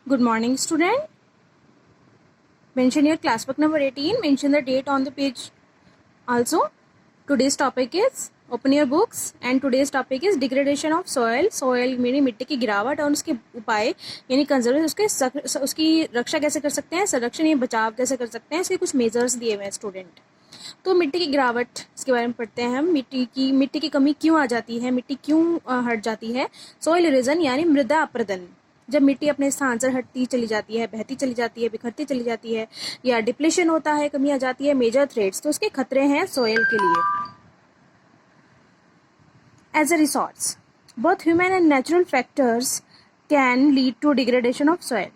Good morning, student. Mention your class book number 18. Mention the date on the page. Also, today's topic is open your books and today's topic is degradation of soil. Soil मेरी मिट्टी की गिरावट और उसके उपाय यानी conservation उसकी रक्षा कैसे कर सकते हैं, संरक्षण या बचाव कैसे कर सकते हैं, इसके कुछ मेजर्स दिए हुए हैं स्टूडेंट। तो मिट्टी की गिरावट इसके बारे में पढ़ते हैं हम। मिट्टी की कमी क्यों आ जाती है, मिट्टी क्यों हट जाती है। सॉइल इरोजन यानी मृदा अपरदन, जब मिट्टी अपने स्थान से हटती चली जाती है, बहती चली जाती है, बिखरती चली जाती है या डिप्लेशन होता है, कमी आ जाती है। मेजर थ्रेट्स, तो उसके खतरे हैं सॉइल के लिए। As a resource, both human and natural factors can lead to degradation of soil.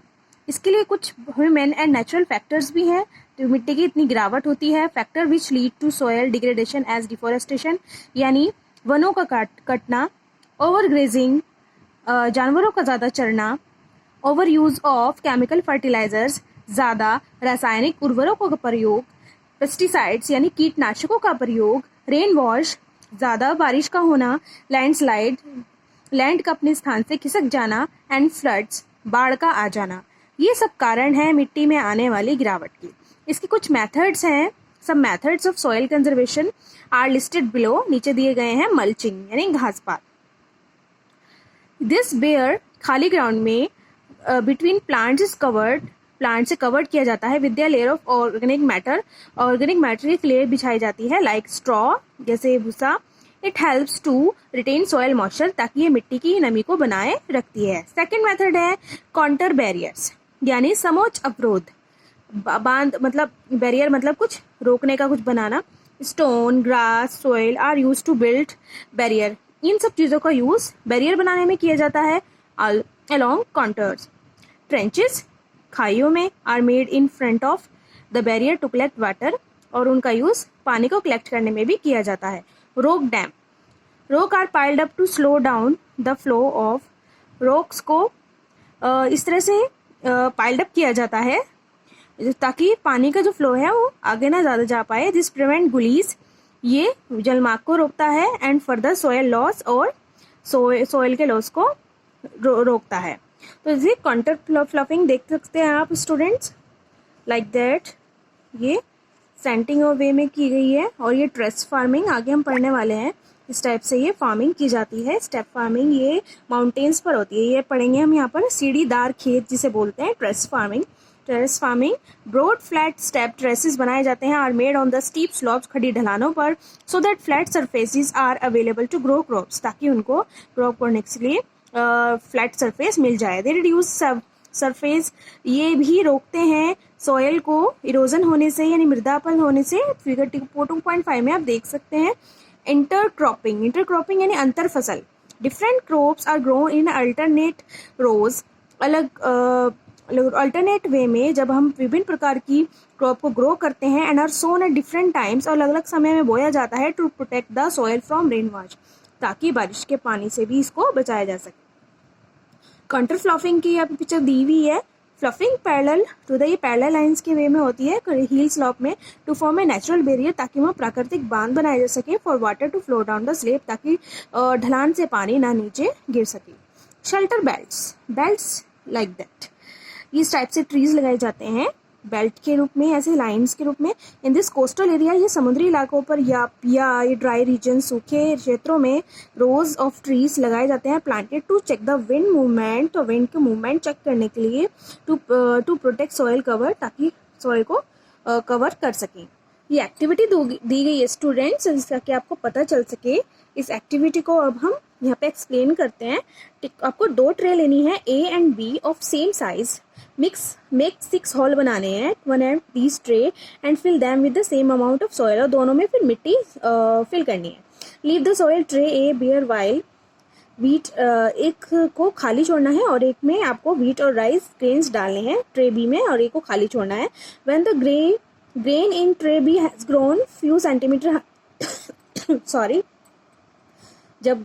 इसके लिए कुछ ह्यूमन एंड नेचुरल फैक्टर्स भी हैं। तो मिट्टी की इतनी गिरावट होती है। Factor which lead to soil degradation as deforestation यानी वनों का कटना, ओवर ग्रेजिंग जानवरों का ज़्यादा चरना, over use of chemical fertilisers ज़्यादा रासायनिक उर्वरकों का प्रयोग, पेस्टिसाइड्स यानी कीटनाशकों का प्रयोग, रेन वॉश ज़्यादा बारिश का होना, लैंडस्लाइड लैंड का अपने स्थान से खिसक जाना, एंड फ्लड्स बाढ़ का आ जाना। ये सब कारण है मिट्टी में आने वाली गिरावट की। इसके कुछ मेथड्स हैं। सब methods of soil conservation are listed below, नीचे दिए गए हैं। मल्चिंग यानी घास पात। दिस बेयर खाली ग्राउंड में between plants is covered, plant से कवर्ड किया जाता है with the layer of organic matter. Organic matter की लेयर बिछाई जाती है लाइक स्ट्रॉ, जैसे भूसा। It helps to retain soil moisture, ताकि ये मिट्टी की नमी को बनाए रखती है। सेकेंड मेथड है काउंटर बैरियर्स यानी समोच्च अवरोध। बांध मतलब बैरियर मतलब कुछ रोकने का, कुछ बनाना। Stone, grass, soil are used to build barrier. इन सब चीज़ों का यूज बैरियर बनाने में किया जाता है अलोंग कॉन्टर्स। ट्रेंचेस खाइयों में are made in front of the barrier to collect water, और उनका यूज पानी को कलेक्ट करने में भी किया जाता है। Rock dam, rock are piled up to slow down the flow of. Rocks को इस तरह से पाइल्ड अप किया जाता है ताकि पानी का जो फ्लो है वो आगे ना ज़्यादा जा पाए। दिस प्रिवेंट गुलीज, ये जलमार्ग को रोकता है। एंड फर्दर सॉयल लॉस, और सॉयल के लॉस को रोकता है। तो इसे काउंटर फ्लफिंग देख सकते हैं आप स्टूडेंट्स, लाइक दैट। ये सेंटिंग और वे में की गई है। और ये ट्रेस फार्मिंग आगे हम पढ़ने वाले हैं। इस टाइप से ये फार्मिंग की जाती है। स्टेप फार्मिंग ये माउंटेन्स पर होती है, ये पढ़ेंगे हम यहाँ पर। सीढ़ीदार खेत जिसे बोलते हैं terrace farming. Terrace farming, broad flat step terraces बनाए जाते हैं, are made on the steep slopes, खड़ी ढलानों पर, so that flat surfaces are available to grow crops, ताकि उनको ग्रो करने के लिए फ्लैट सरफेस मिल जाए। दे रिड्यूस सरफेस, ये भी रोकते हैं सॉयल को इरोजन होने से यानी मृदापन होने से। फिगर 2.5 में आप देख सकते हैं। इंटरक्रॉपिंग, इंटरक्रॉपिंग यानी अंतर फसल। Different crops are grown in alternate rows, अलग अल्टरनेट वे में जब हम विभिन्न प्रकार की क्रॉप को ग्रो करते हैं। And are sown at different times, और अलग अलग समय में बोया जाता है। To protect the soil from rain wash, ताकि बारिश के पानी से भी इसको बचाया जा सके। काउंटर फ्लफिंग की यहाँ पे पिक्चर दी हुई है। फ्लफिंग पैरेलल टू द, ये पैरेलल लाइंस के वे में होती है हिल स्लॉप में, to form a natural barrier, ताकि वहाँ प्राकृतिक बांध बनाए जा सके। For water to flow down the slope, ताकि ढलान से पानी ना नीचे गिर सके। Shelter belts, belts like that, इस टाइप से ट्रीज लगाए जाते हैं बेल्ट के रूप में, ऐसे लाइंस के रूप में। इन दिस कोस्टल एरिया, ये समुद्री इलाकों पर या ये ड्राई रीजन, सूखे क्षेत्रों में रोज ऑफ ट्रीज लगाए जाते हैं, planted to check the wind movement, तो विंड के मूवमेंट चेक करने के लिए। टू प्रोटेक्ट सॉइल कवर, ताकि सॉइल को कवर कर सकें। ये एक्टिविटी दी गई है स्टूडेंट्स, जिसका कि आपको पता चल सके। इस एक्टिविटी को अब हम यहाँ पे एक्सप्लेन करते हैं। आपको 2 ट्रे लेनी है, A and B of same size. Make 6 hole बनाने हैं, 1 and these tray and fill them with the same amount of soil, और दोनों में फिर मिट्टी फिल करनी है। Leave the soil tray A bare while wheat, एक को खाली छोड़ना है और एक में आपको व्हीट और राइस ग्रेन्स डालने हैं ट्रे B में, और एक को खाली छोड़ना है। When the grain in tray B has grown few centimeter sorry, जब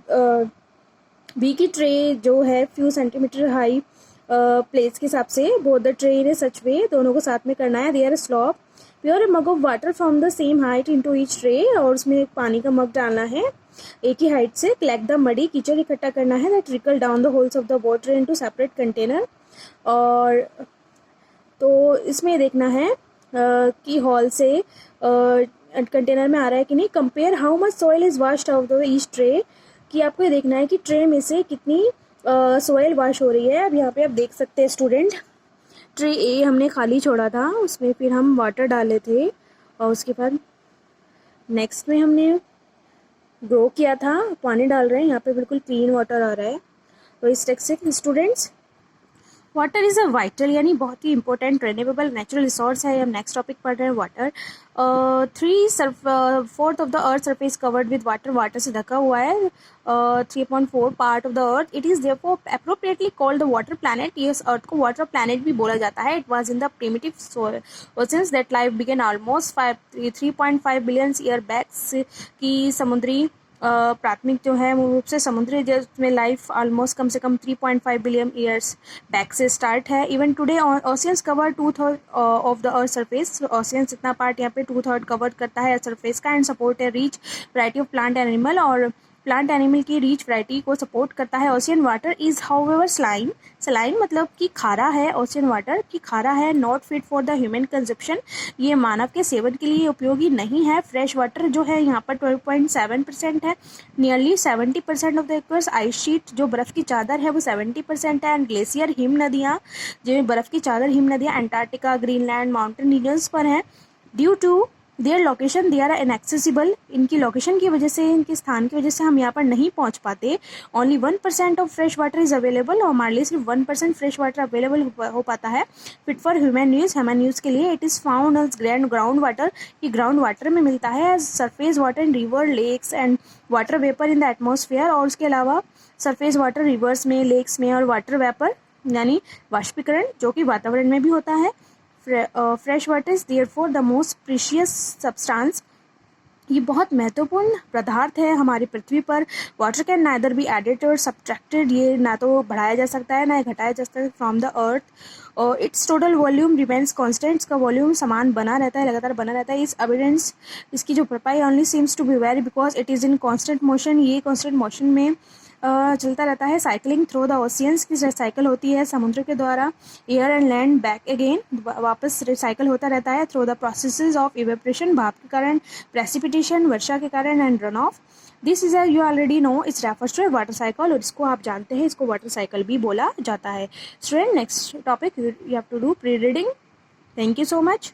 बी की ट्रे जो है फ्यू सेंटीमीटर हाई प्लेस के हिसाब से, both the tray in such way, दोनों को साथ में करना है। Their slope, pour mug of water from the same height into each tray, और उसमें पानी का मग डालना है। एक ही हाइट से कलेक्ट द मडी, कीचड़ इकट्ठा करना है, that trickle down the holes of the water into separate container. और तो इसमें देखना है कि हॉल से कंटेनर में आ रहा है कि नहीं। Compare how much soil is washed out of each tray, कि आपको ये देखना है कि ट्रे में से कितनी सॉइल वाश हो रही है। अब यहाँ पे आप देख सकते हैं स्टूडेंट, ट्रे ए हमने खाली छोड़ा था, उसमें फिर हम वाटर डाले थे और उसके बाद नेक्स्ट में हमने ग्रो किया था, पानी डाल रहे हैं, यहाँ पे बिल्कुल क्लीन वाटर आ रहा है। तो इस टेक्स्ट से students water is a vital यानी बहुत ही इंपॉर्टेंट रिन्यूएबल नेचुरल रिसोर्स है। हम नेक्स्ट टॉपिक पढ़ रहे हैं water. 3/4 of the earth surface covered with water, water से ढका हुआ है 3.4 part of the earth. It is therefore appropriately called the water planet. ये अर्थ को वाटर प्लैनेट भी बोला जाता है। It was in the primitive oceans that life began almost 3.5 billion year back, की समुद्री प्राथमिक जो है मूल रूप से समुद्री जल में लाइफ ऑलमोस्ट कम से कम 3.5 बिलियन ईयर्स बैक से स्टार्ट है। Even today oceans cover 2/3 of the earth surface. Oceans इतना पार्ट यहाँ पे 2/3 कवर करता है अर्थ सरफेस का, एंड सपोर्ट है reach variety of plant animal, और प्लांट एनिमल की रीच वैरायटी को सपोर्ट करता है। Ocean water is however saline, saline मतलब कि खारा है। ओशियन वाटर की खारा है, not fit for the human consumption, ये मानव के सेवन के लिए उपयोगी नहीं है। फ्रेश वाटर जो है यहाँ पर 12.7% है। नियरली 70% ऑफ द एक्वर्स आइस शीट, जो बर्फ़ की चादर है वो 70% है। एंड ग्लेशियर, हिम नदियाँ, जो बर्फ़ की चादर हिम नदियाँ एंटार्क्टिका, ग्रीनलैंड, माउंटेन रीजन्स पर हैं। Due to their location they are inaccessible, इनकी लोकेशन की वजह से, इनके स्थान की वजह से हम यहाँ पर नहीं पहुँच पाते। Only 1% of fresh water is available, और हमारे लिए सिर्फ 1% फ्रेश वाटर अवेलेबल हो पाता है फिट फॉर ह्यूमन यूज़ के लिए। It is found as ground water, ये ग्राउंड वाटर में मिलता है। As surface water in river, lakes and water vapour in the atmosphere, और उसके अलावा सरफेस वाटर रिवर्स में, लेक्स में, और वाटर वेपर यानी वाष्पीकरण जो कि वातावरण में भी होता है। Fresh water is therefore the most precious substance, ये बहुत महत्वपूर्ण पदार्थ है हमारी पृथ्वी पर। Water can neither be added और सब्ट्रैक्टेड, ये ना तो बढ़ाया जा सकता है ना घटाया जा सकता है फ्रॉम द अर्थ। और it's total volume remains constant, इसका वॉल्यूम समान बना रहता है, लगातार बना रहता है। इस एविडेंस, इसकी जो भरपाई only seems to be very because it is in constant motion, ये कांस्टेंट मोशन में चलता रहता है। साइकिलिंग थ्रू द ओशियंस की साइकिल होती है समुद्र के द्वारा। Air and land back again, वापस साइकिल होता रहता है through the processes of evaporation, भाप के कारण, प्रेसिपिटेशन वर्षा के कारण, and run off. This is you already know, it's refers to water cycle, और इसको आप जानते हैं, इसको वाटर साइकिल भी बोला जाता है। Student next topic you have to do pre reading. Thank you so much.